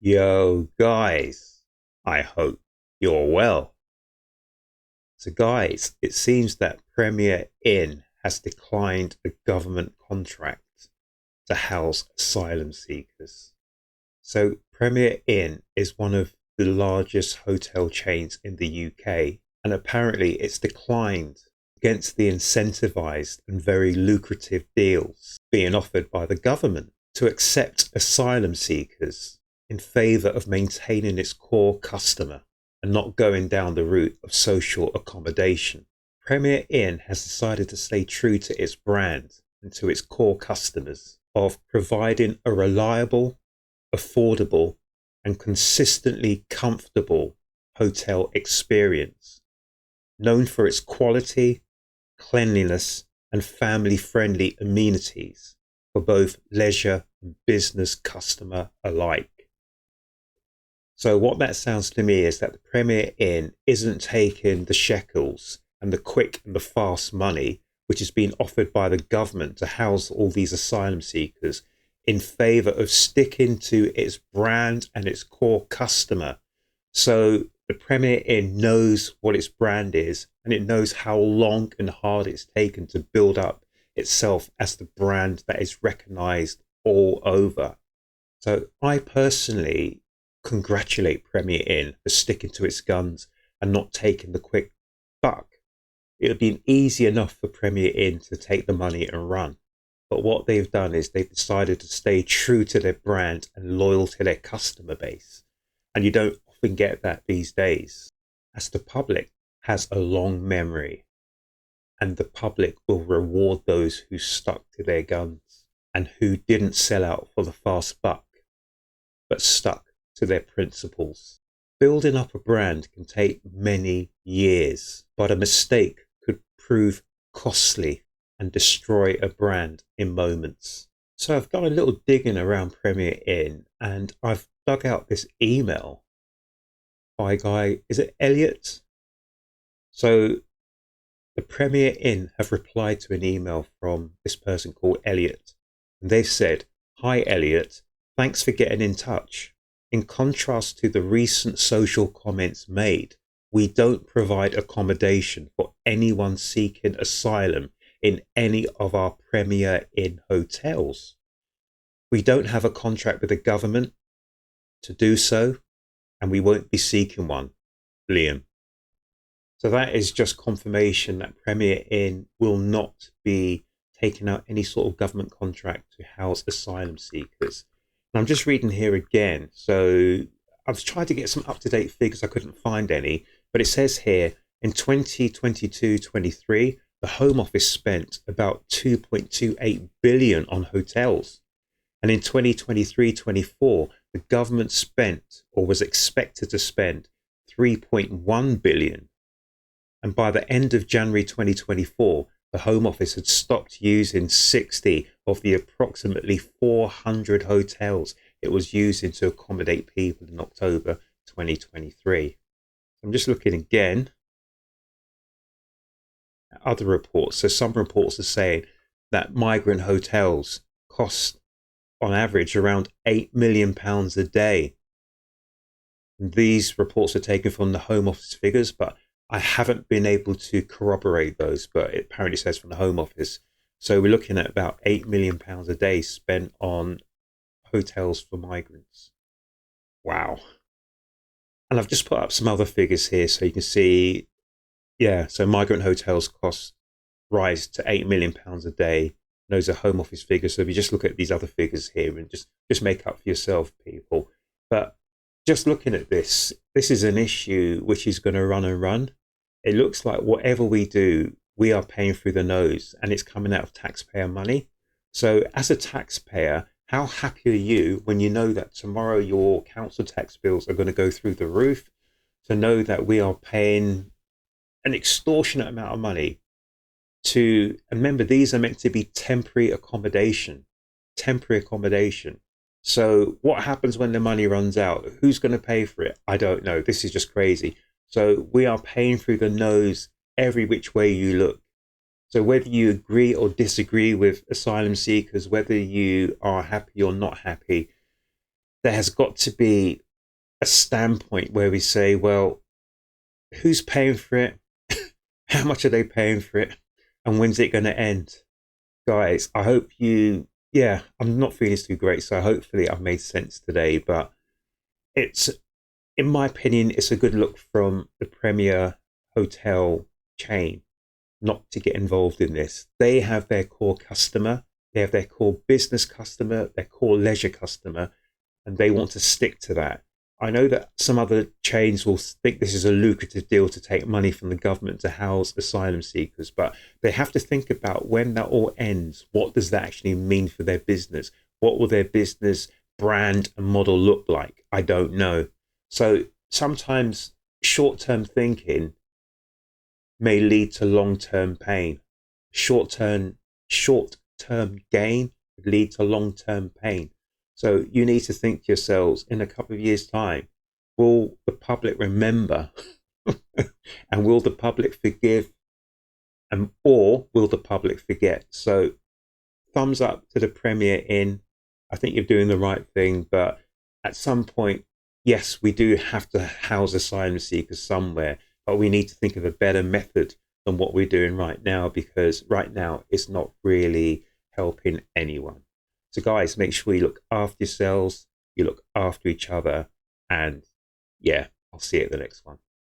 Yo, guys, I hope you're well. So, guys, it seems that Premier Inn has declined a government contract to house asylum seekers. So, Premier Inn is one of the largest hotel chains in the UK, and apparently it's declined against the incentivized and very lucrative deals being offered by the government to accept asylum seekers in favour of maintaining its core customer and not going down the route of social accommodation. Premier Inn has decided to stay true to its brand and to its core customers of providing a reliable, affordable, and consistently comfortable hotel experience, known for its quality, cleanliness, and family-friendly amenities for both leisure and business customer alike. So what that sounds to me is that the Premier Inn isn't taking the shekels and the quick and the fast money which is being offered by the government to house all these asylum seekers in favour of sticking to its brand and its core customer. So the Premier Inn knows what its brand is, and it knows how long and hard it's taken to build up itself as the brand that is recognised all over. So I personally congratulate Premier Inn for sticking to its guns and not taking the quick buck. It would been easy enough for Premier Inn to take the money and run. But what they've done is they've decided to stay true to their brand and loyal to their customer base. And you don't often get that these days, as the public has a long memory. And the public will reward those who stuck to their guns and who didn't sell out for the fast buck, but stuck to their principles. Building up a brand can take many years, but a mistake could prove costly and destroy a brand in moments. So I've done a little digging around Premier Inn, and I've dug out this email by a guy, is it Elliot? So the Premier Inn have replied to an email from this person called Elliot, and they've said, "Hi Elliot, thanks for getting in touch. In contrast to the recent social comments made, we don't provide accommodation for anyone seeking asylum in any of our Premier Inn hotels. We don't have a contract with the government to do so, and we won't be seeking one, Liam." So that is just confirmation that Premier Inn will not be taking out any sort of government contract to house asylum seekers. And I'm just reading here again. So I've tried to get some up-to-date figures. I couldn't find any. But it says here, in 2022-23, the Home Office spent about 2.28 billion on hotels. And in 2023-24, the government spent, or was expected to spend, 3.1 billion. And by the end of January 2024, the Home Office had stopped using 60 of the approximately 400 hotels it was using to accommodate people in October 2023. I'm just looking again at other reports. So some reports are saying that migrant hotels cost on average around £8 million a day. And these reports are taken from the Home Office figures, but I haven't been able to corroborate those, but it apparently says from the Home Office. So we're looking at about £8 million a day spent on hotels for migrants. Wow. And I've just put up some other figures here so you can see, so migrant hotels cost rise to £8 million a day. Those are Home Office figures. So if you just look at these other figures here and just make up for yourself, people. But just looking at this is an issue which is going to run and run. It looks like whatever we do, we are paying through the nose, and it's coming out of taxpayer money. So as a taxpayer, how happy are you when you know that tomorrow your council tax bills are going to go through the roof, to know that we are paying an extortionate amount of money to, and remember, these are meant to be temporary accommodation. So what happens when the money runs out? Who's going to pay for it? I don't know. This is just crazy. So we are paying through the nose every which way you look. So whether you agree or disagree with asylum seekers, whether you are happy or not happy, there has got to be a standpoint where we say, well, who's paying for it? How much are they paying for it? And when's it going to end? Guys, I hope you, yeah, I'm not feeling too great. So hopefully I've made sense today. But it's, in my opinion, it's a good look from the Premier hotel chain not to get involved in this. They have their core customer, they have their core business customer, their core leisure customer, and they want to stick to that. I know that some other chains will think this is a lucrative deal to take money from the government to house asylum seekers, but they have to think about when that all ends, what does that actually mean for their business? What will their business brand and model look like? I don't know. So sometimes short term thinking may lead to long term pain. Short term gain could lead to long term pain. So you need to think to yourselves, in a couple of years' time, will the public remember and will the public forgive, and or will the public forget? So thumbs up to the Premier Inn. I think you're doing the right thing, but at some point, yes, we do have to house asylum seekers somewhere, but we need to think of a better method than what we're doing right now, because right now it's not really helping anyone. So, guys, make sure you look after yourselves, you look after each other, and yeah, I'll see you at the next one.